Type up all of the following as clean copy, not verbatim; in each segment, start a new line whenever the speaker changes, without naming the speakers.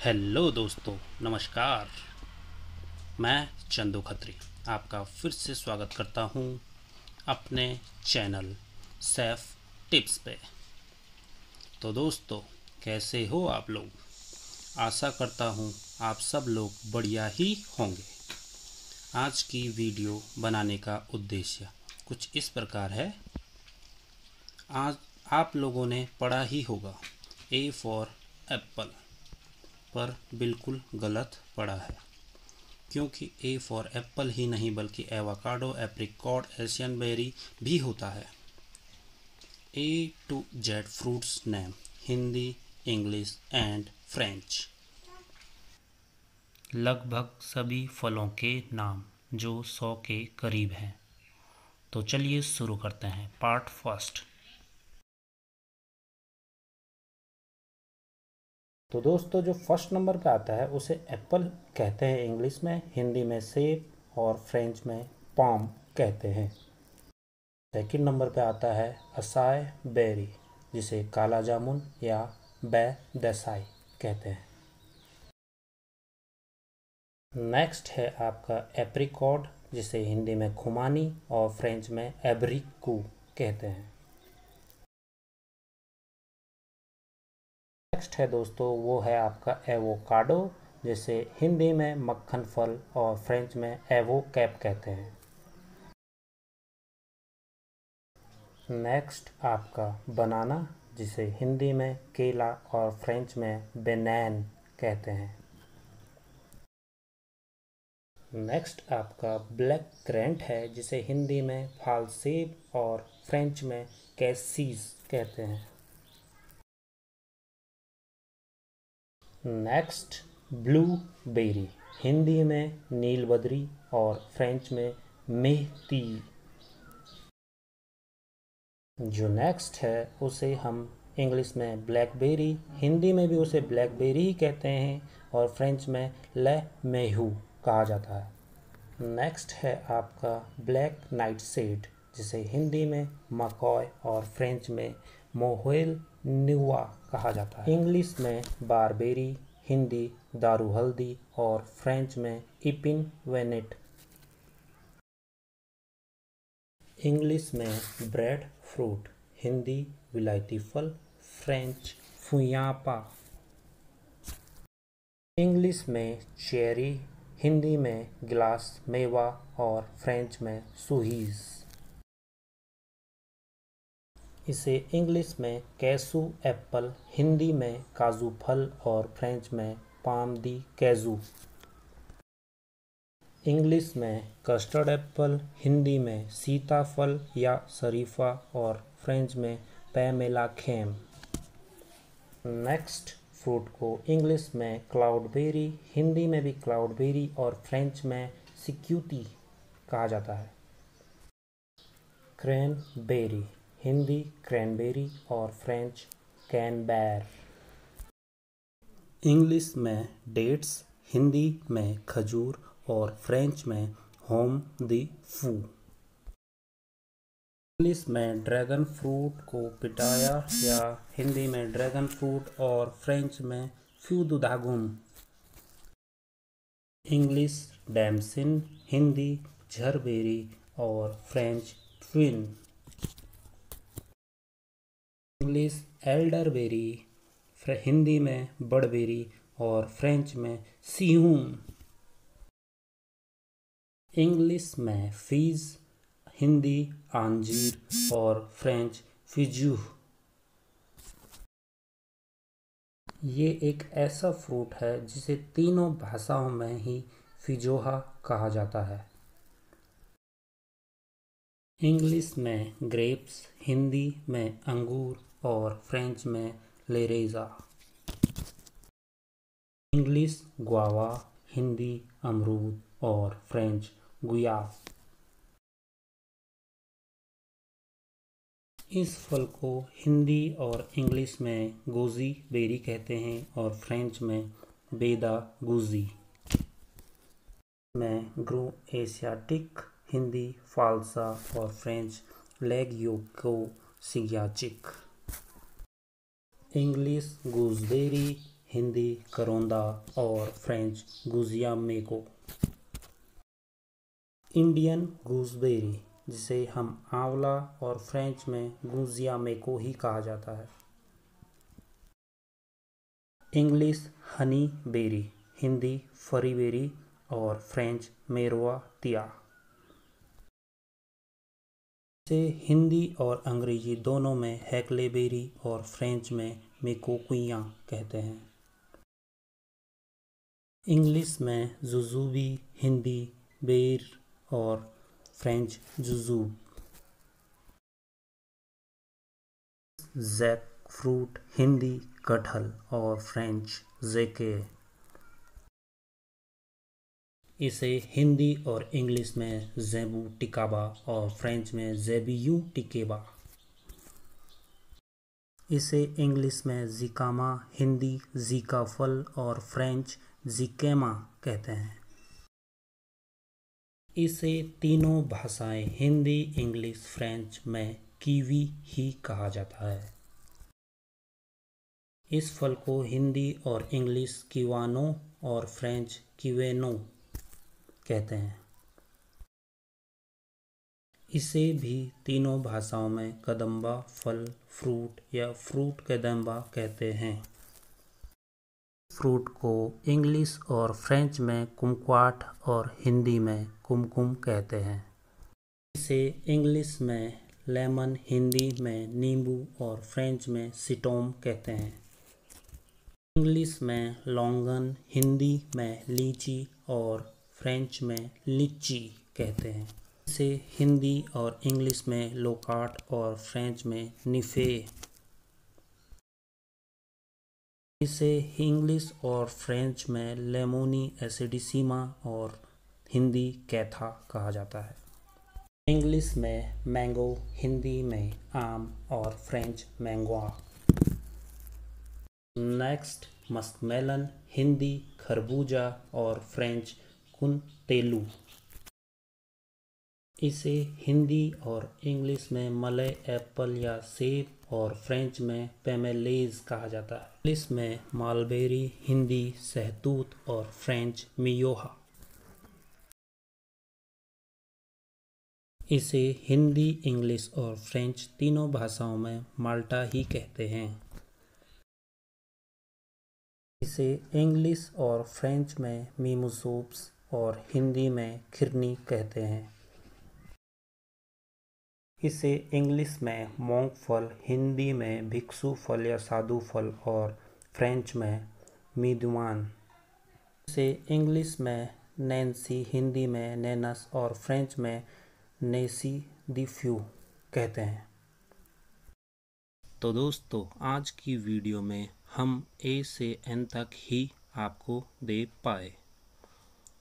Hello दोस्तों, नमस्कार। मैं चंदू खत्री आपका फिर से स्वागत करता हूं अपने चैनल सेफ टिप्स पे। तो दोस्तों, कैसे हो आप लोग? आशा करता हूं आप सब लोग बढ़िया ही होंगे। आज की वीडियो बनाने का उद्देश्य कुछ इस प्रकार है। आज आप लोगों ने पढ़ा ही होगा ए फॉर एप्पल, पर बिल्कुल गलत पढ़ा है, क्योंकि ए फॉर एप्पल ही नहीं बल्कि एवोकाडो, एप्रिकॉट, एशियन बेरी भी होता है। A to Z fruits name, Hindi, English and French. लगभग सभी फलों के नाम जो 100 के करीब हैं। तो चलिए शुरू करते हैं। Part first. तो दोस्तों, जो फर्स्ट नंबर पे आता है उसे एप्पल कहते हैं इंग्लिश में, हिंदी में सेब और फ्रेंच में पाम कहते हैं। सेकंड नंबर पे आता है असाई बेरी, जिसे काला जामुन या बैदसाई कहते हैं। नेक्स्ट है आपका एप्रिकॉट, जिसे हिंदी में खुमानी और फ्रेंच में एब्रिकू कहते हैं। नेक्स्ट है दोस्तों, वो है आपका एवोकाडो, जिसे हिंदी में मक्खन फल और फ्रेंच में एवोकैप कहते हैं। नेक्स्ट आपका बनाना, जिसे हिंदी में केला और फ्रेंच में बेनैन कहते हैं। नेक्स्ट आपका ब्लैक करेंट है, जिसे हिंदी में फालसेब और फ्रेंच में कैसीज कहते हैं। नेक्स्ट ब्लूबेरी, हिंदी में नीलबदरी और फ्रेंच में मेहती। जो नेक्स्ट है उसे हम इंग्लिश में ब्लैकबेरी, हिंदी में भी उसे ब्लैकबेरी ही कहते हैं और फ्रेंच में ले मेहू कहा जाता है। नेक्स्ट है आपका ब्लैक नाइट सीड, जिसे हिंदी में मकॉय और फ्रेंच में मोहेल न्यूआ कहा जाता है। इंग्लिश में बारबेरी, हिंदी दारू हल्दी और फ्रेंच में इपिन वेनेट। इंग्लिश में ब्रेड फ्रूट, हिंदी विलायती फल, फ्रेंच फुयापा। इंग्लिश में चेरी, हिंदी में गिलास मेवा और फ्रेंच में सुहीज। इसे इंग्लिश में कैसू एप्पल, हिंदी में काजू फल और फ्रेंच में पाम दी कैजू। इंग्लिश में कस्टर्ड एप्पल, हिंदी में सीताफल या शरीफा और फ्रेंच में पैमेला खेम। नेक्स्ट फ्रूट को इंग्लिश में क्लाउडबेरी, हिंदी में भी क्लाउडबेरी और फ्रेंच में सिक्यूटी कहा जाता है। क्रैनबेरी, हिंदी क्रैनबेरी और फ्रेंच कैनबेर। इंग्लिश में डेट्स, हिंदी में खजूर और फ्रेंच में होम दी फू। इंग्लिश में ड्रैगन फ्रूट को पिटाया या हिंदी में ड्रैगन फ्रूट और फ्रेंच में फ्यूदुदागुम। इंग्लिश डैमसिन, हिंदी झरबेरी और French twin. English elderberry, Hindi में बड़बेरी और फ्रेंच में सीहूम। इंग्लिश में फीज, हिंदी अंजीर और फ्रेंच फिजूह। ये एक ऐसा फ्रूट है जिसे तीनों भाषाओं में ही फिजोहा कहा जाता है। इंग्लिश में ग्रेप्स, हिंदी में अंगूर और फ्रेंच में लेरेजा। इंग्लिश गुआवा, हिंदी अमरूद और फ्रेंच गुयाव। इस फल को हिंदी और इंग्लिश में गोजी बेरी कहते हैं और फ्रेंच में बेदा गुजी। में ग्रो एशियाटिक, हिंदी फालसा और फ्रेंच लेग्योको सियाचिक। इंग्लिश गूसबेरी, हिंदी करोंदा और फ्रेंच गुजिया मेको। इंडियन गूसबेरी, जिसे हम आंवला और फ्रेंच में गुजिया मेको ही कहा जाता है। इंग्लिश हनी बेरी, हिंदी फरी बेरी और फ्रेंच मेरोआ तिया। इसे हिंदी और अंग्रेजी दोनों में हैकलेबेरी और फ्रेंच में मेकोकुइयां कहते हैं। इंग्लिश में जुजूबी, हिंदी बेर और फ्रेंच जुजूब। जैक फ्रूट, हिंदी कटहल और फ्रेंच जेके। इसे हिंदी और इंग्लिश में ज़ेबू टिकाबा और फ्रेंच में ज़ेबियू टिकेबा। इसे इंग्लिश में जिकामा, हिंदी जीका फल और फ्रेंच जिकेमा कहते हैं। इसे तीनों भाषाएं हिंदी, इंग्लिश, फ्रेंच में कीवी ही कहा जाता है। इस फल को हिंदी और इंग्लिश किवानो और फ्रेंच किवेनो कहते हैं। इसे भी तीनों भाषाओं में कदम्बा फल, फ्रूट या फ्रूट कदम्बा कहते हैं। फ्रूट को इंग्लिश और फ्रेंच में कुमक्वाट और हिंदी में कुमकुम कहते हैं। इसे इंग्लिश में लेमन, हिंदी में नींबू और फ्रेंच में सिटोम कहते हैं। इंग्लिश में लॉन्गन, हिंदी में लीची और फ्रेंच में लिच्ची कहते हैं। इसे हिंदी और इंग्लिश में लोकाट और फ्रेंच में निफे। इसे इंग्लिश और फ्रेंच में लेमोनी एसिडिसिमा और हिंदी कैथा कहा जाता है। इंग्लिश में मैंगो, हिंदी में आम और फ्रेंच मैंगोआ। नेक्स्ट मस्कमेलन, हिंदी खरबूजा और फ्रेंच कुनतेलू। इसे हिंदी और इंग्लिश में मलय एप्पल या सेब और फ्रेंच में पेमेलेज कहा जाता है। इंग्लिश में मालबेरी, हिंदी सहतूत और फ्रेंच मियोहा। इसे हिंदी, इंग्लिश और फ्रेंच तीनों भाषाओं में माल्टा ही कहते हैं। इसे इंग्लिश और फ्रेंच में मीमोसोप्स और हिंदी में खिरनी कहते हैं। इसे इंग्लिश में मोंक फल, हिंदी में भिक्षु फल या साधु फल और फ्रेंच में मीदुआन। इसे इंग्लिश में नैन्सी, हिंदी में नैनस और फ्रेंच में नेसी दी फ्यू कहते हैं। तो दोस्तों, आज की वीडियो में हम ए से एन तक ही आपको दे पाए,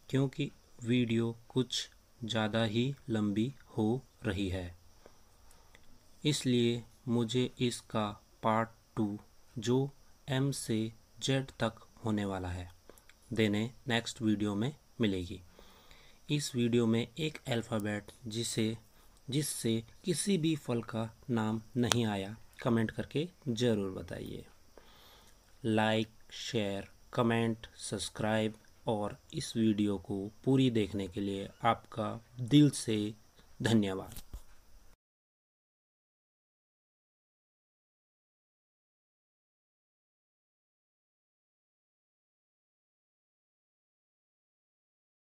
क्योंकि वीडियो कुछ ज़्यादा ही लंबी हो रही है। इसलिए मुझे इसका पार्ट 2 जो एम से जेड तक होने वाला है देने नेक्स्ट वीडियो में मिलेगी। इस वीडियो में एक अल्फ़ाबेट जिससे किसी भी फल का नाम नहीं आया, कमेंट करके ज़रूर बताइए। लाइक, शेयर, कमेंट, सब्सक्राइब और इस वीडियो को पूरी देखने के लिए आपका दिल से धन्यवाद।